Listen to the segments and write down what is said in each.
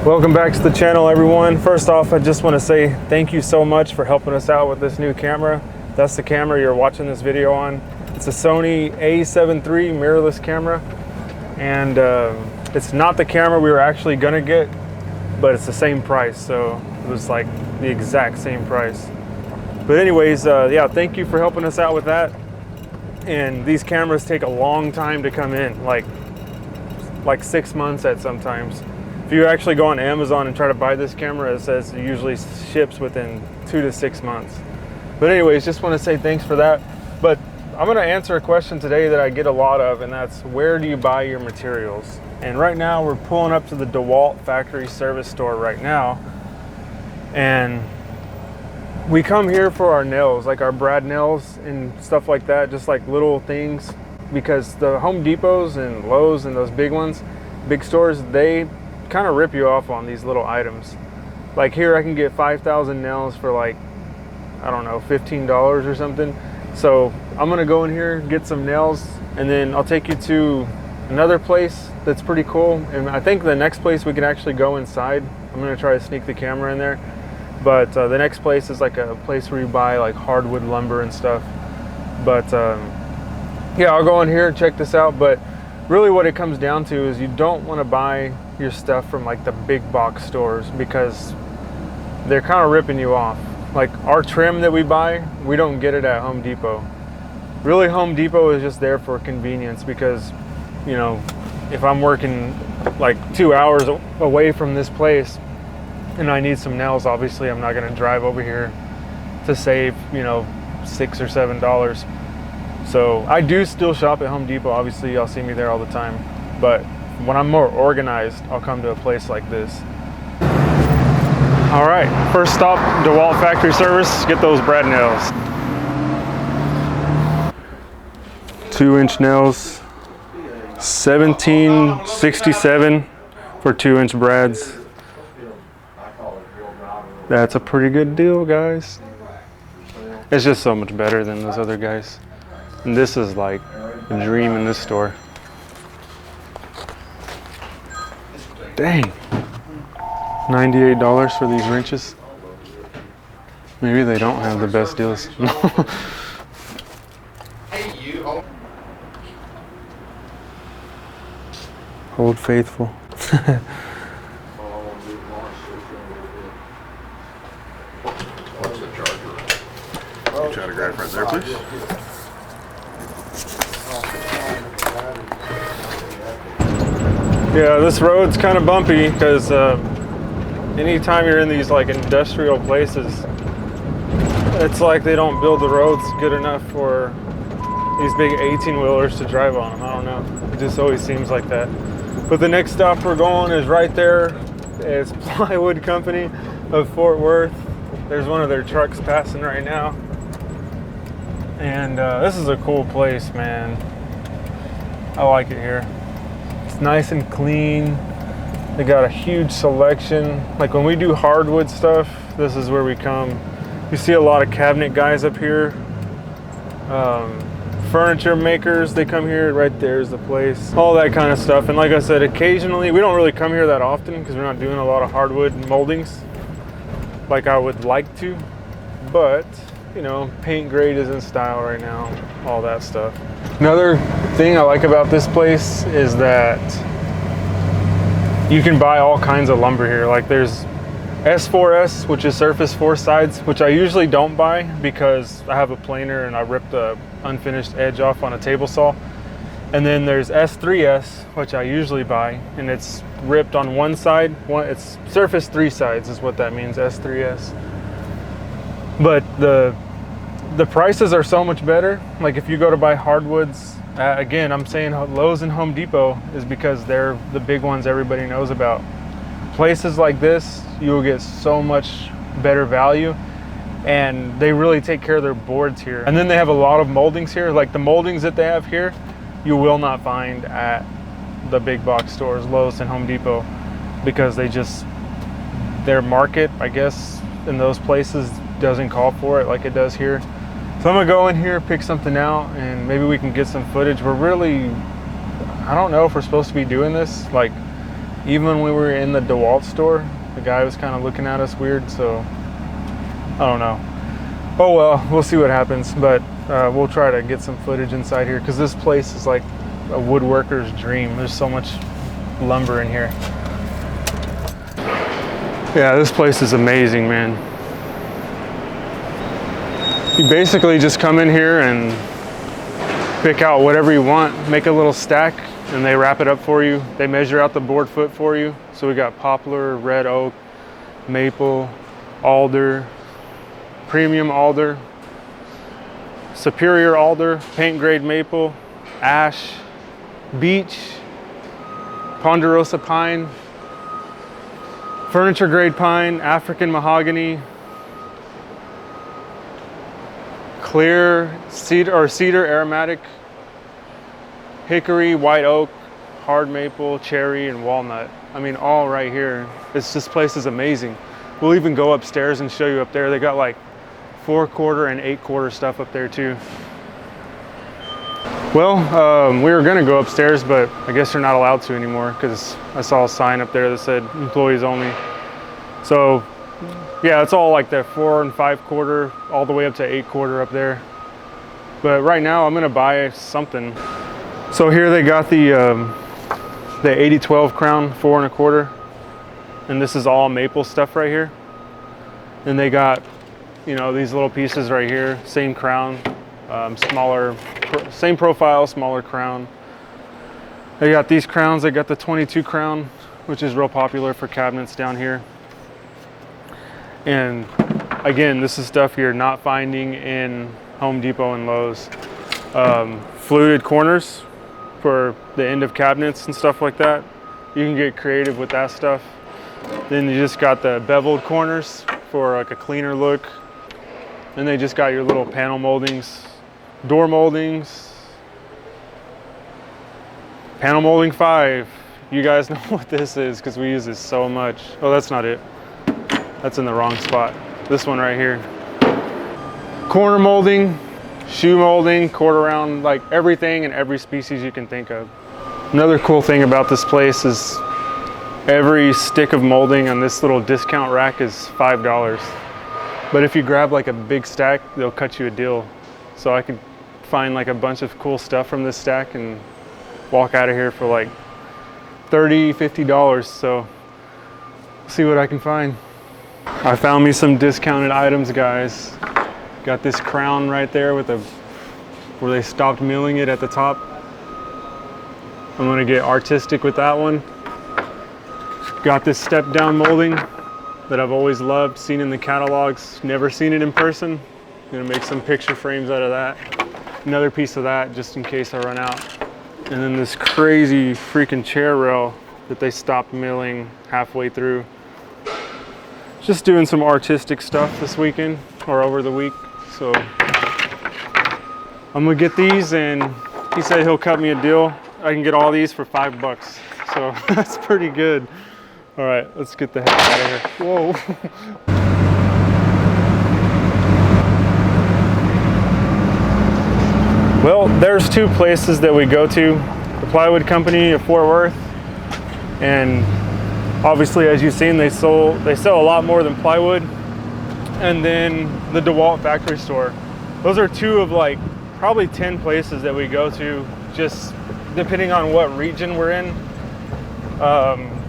Welcome back to the channel, everyone. First off, I just want to say thank you so much for helping us out with this new camera. That's the camera you're watching this video on. It's a Sony A7 III mirrorless camera, and it's not the camera we were actually gonna get, but it's the same price, so it was like the exact same price. But anyways, yeah, thank you for helping us out with that. And these cameras take a long time to come in, like 6 months at sometimes. If you actually go on Amazon and try to buy this camera, it says it usually ships within 2 to 6 months. But anyways, just want to say thanks for that. But I'm going to answer a question today that I get a lot of, and that's, where do you buy your materials? And right now we're pulling up to the DeWalt factory service store right now, and we come here for our nails, like our brad nails and stuff like that, just like little things, because the Home Depots and Lowe's and those big ones, big stores, they kind of rip you off on these little items. Like here I can get 5,000 nails for like, I don't know, $15 or something. So I'm gonna go in here, get some nails, and then I'll take you to another place that's pretty cool. And I think the next place we can actually go inside. I'm gonna try to sneak the camera in there. But the next place is like a place where you buy like hardwood lumber and stuff. But yeah, I'll go in here and check this out. But really what it comes down to is you don't want to buy your stuff from like the big box stores, because they're kind of ripping you off. Like our trim that we buy, we don't get it at Home Depot. Really, Home Depot is just there for convenience, because, you know, if I'm working like 2 hours away from this place and I need some nails, obviously I'm not going to drive over here to save, you know, $6 or $7. So I do still shop at Home Depot. Obviously y'all see me there all the time, but when I'm more organized, I'll come to a place like this. All right, first stop, DeWalt factory service, get those brad nails. 2-inch nails, $17.67 for 2-inch brads. That's a pretty good deal, guys. It's just so much better than those other guys. And this is like a dream in this store. Dang. $98 for these wrenches. Maybe they don't have the best deals. Old Faithful. What's the charger? Try to grab it right there, please. Yeah, this road's kind of bumpy because anytime you're in these like industrial places, it's like they don't build the roads good enough for these big 18-wheelers to drive on them. I don't know. It just always seems like that. But the next stop we're going is right there. It's Plywood Company of Fort Worth. There's one of their trucks passing right now. And this is a cool place, man. I like it here. It's nice and clean. They got a huge selection. Like when we do hardwood stuff, this is where we come. You see a lot of cabinet guys up here. Furniture makers, they come here. Right there's the place. All that kind of stuff. And like I said, occasionally, we don't really come here that often because we're not doing a lot of hardwood moldings like I would like to. But, you know, paint grade is in style right now. All that stuff. Another thing I like about this place is that you can buy all kinds of lumber here. Like there's S4S, which is surface 4 sides, which I usually don't buy because I have a planer and I ripped the unfinished edge off on a table saw. And then there's S3S, which I usually buy, and it's ripped on one side. It's surface 3 sides is what that means, S3S. But the prices are so much better. Like if you go to buy hardwoods, again, I'm saying Lowe's and Home Depot is because they're the big ones everybody knows about. Places like this, you will get so much better value, and they really take care of their boards here. And then they have a lot of moldings here. Like the moldings that they have here, you will not find at the big box stores, Lowe's and Home Depot, because their market, I guess, in those places doesn't call for it like it does here. So I'm gonna go in here, pick something out, and maybe we can get some footage. We're really, I don't know if we're supposed to be doing this. Like, Even when we were in the DeWalt store, the guy was kind of looking at us weird, so I don't know. Oh well, we'll see what happens, but we'll try to get some footage inside here because this place is like a woodworker's dream. There's so much lumber in here. Yeah, this place is amazing, man. You basically just come in here and pick out whatever you want, make a little stack, and they wrap it up for you. They measure out the board foot for you. So we got poplar, red oak, maple, alder, premium alder, superior alder, paint grade maple, ash, beech, ponderosa pine, furniture grade pine, African mahogany, clear cedar or cedar aromatic, hickory, white oak, hard maple, cherry, and walnut. I mean, all right here. This place is amazing. We'll even go upstairs and show you up there. They got like 4/4 and 8/4 stuff up there too. Well, we were gonna go upstairs, but I guess you're not allowed to anymore because I saw a sign up there that said employees only. So yeah, it's all like the 4 and 5/4 all the way up to 8/4 up there. But right now I'm gonna buy something. So here they got the 8012 crown 4 1/4, and this is all maple stuff right here. And they got, you know, these little pieces right here, same crown, smaller, same profile, smaller crown. They got these crowns. They got the 22 crown, which is real popular for cabinets down here. And again, this is stuff you're not finding in Home Depot and Lowe's. Fluted corners for the end of cabinets and stuff like that. You can get creative with that stuff. Then you just got the beveled corners for like a cleaner look. And they just got your little panel moldings, door moldings, panel molding 5. You guys know what this is because we use this so much. Oh, that's not it. That's in the wrong spot. This one right here. Corner molding, shoe molding, quarter round, like everything and every species you can think of. Another cool thing about this place is every stick of molding on this little discount rack is $5. But if you grab like a big stack, they'll cut you a deal. So I could find like a bunch of cool stuff from this stack and walk out of here for like $30, $50. So see what I can find. I found me some discounted items, guys. Got this crown right there with where they stopped milling it at the top. I'm gonna get artistic with that one. Got this step down molding that I've always loved, seen in the catalogs, never seen it in person. I'm gonna make some picture frames out of that. Another piece of that just in case I run out. And then this crazy freaking chair rail that they stopped milling halfway through. Just doing some artistic stuff this weekend or over the week. So I'm gonna get these, and he said he'll cut me a deal. I can get all these for $5. So that's pretty good. All right, let's get the heck out of here. Whoa. Well, there's 2 places that we go to. The Plywood Company of Fort Worth, and obviously, as you've seen, they sell a lot more than plywood. And then the DeWalt factory store. Those are 2 of like probably 10 places that we go to, just depending on what region we're in.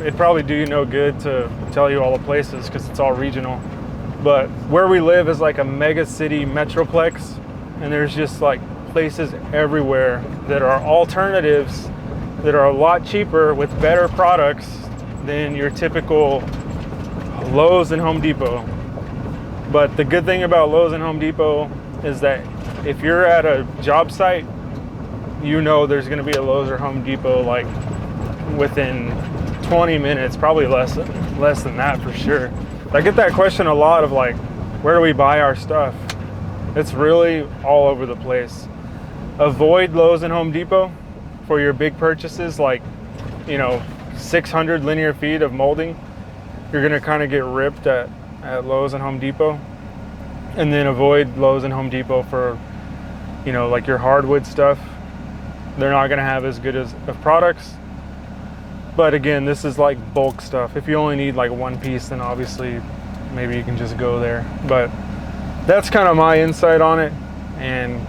It'd probably do you no good to tell you all the places because it's all regional. But where we live is like a mega city metroplex, and there's just like places everywhere that are alternatives that are a lot cheaper with better products than your typical Lowe's and Home Depot. But the good thing about Lowe's and Home Depot is that if you're at a job site, you know there's going to be a Lowe's or Home Depot like within 20 minutes, probably less than that for sure. I get that question a lot of like, where do we buy our stuff? It's really all over the place. Avoid Lowe's and Home Depot for your big purchases, like, you know, 600 linear feet of molding. You're gonna kind of get ripped at Lowe's and Home Depot. And then avoid Lowe's and Home Depot for, you know, like your hardwood stuff. They're not gonna have as good of products. But again, this is like bulk stuff. If you only need like one piece, then obviously maybe you can just go there. But that's kind of my insight on it, and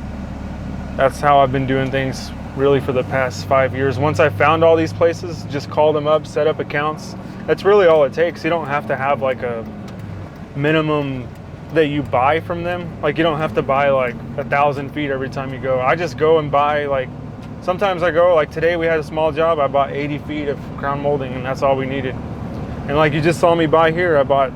that's how I've been doing things really for the past 5 years. Once I found all these places, just call them up, set up accounts. That's really all it takes. You don't have to have like a minimum that you buy from them. Like you don't have to buy like 1,000 feet every time you go. I just go and buy, like, sometimes I go, like today we had a small job, I bought 80 feet of crown molding, and that's all we needed. And like you just saw me buy here, I bought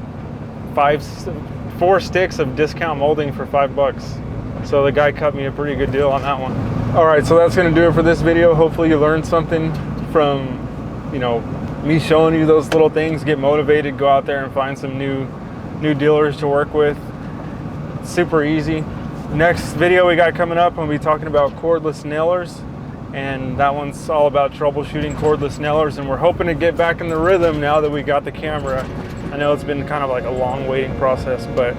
4 sticks of discount molding for $5. So the guy cut me a pretty good deal on that one. All right, so that's gonna do it for this video. Hopefully you learned something from, you know, me showing you those little things. Get motivated, go out there and find some new dealers to work with. It's super easy. Next video we got coming up, we'll be talking about cordless nailers, and that one's all about troubleshooting cordless nailers, and we're hoping to get back in the rhythm now that we got the camera. I know it's been kind of like a long waiting process, but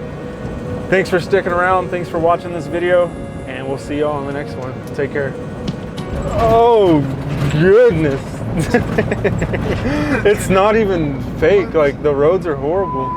thanks for sticking around, thanks for watching this video, and we'll see y'all on the next one. Take care. Oh goodness. It's not even fake, like the roads are horrible.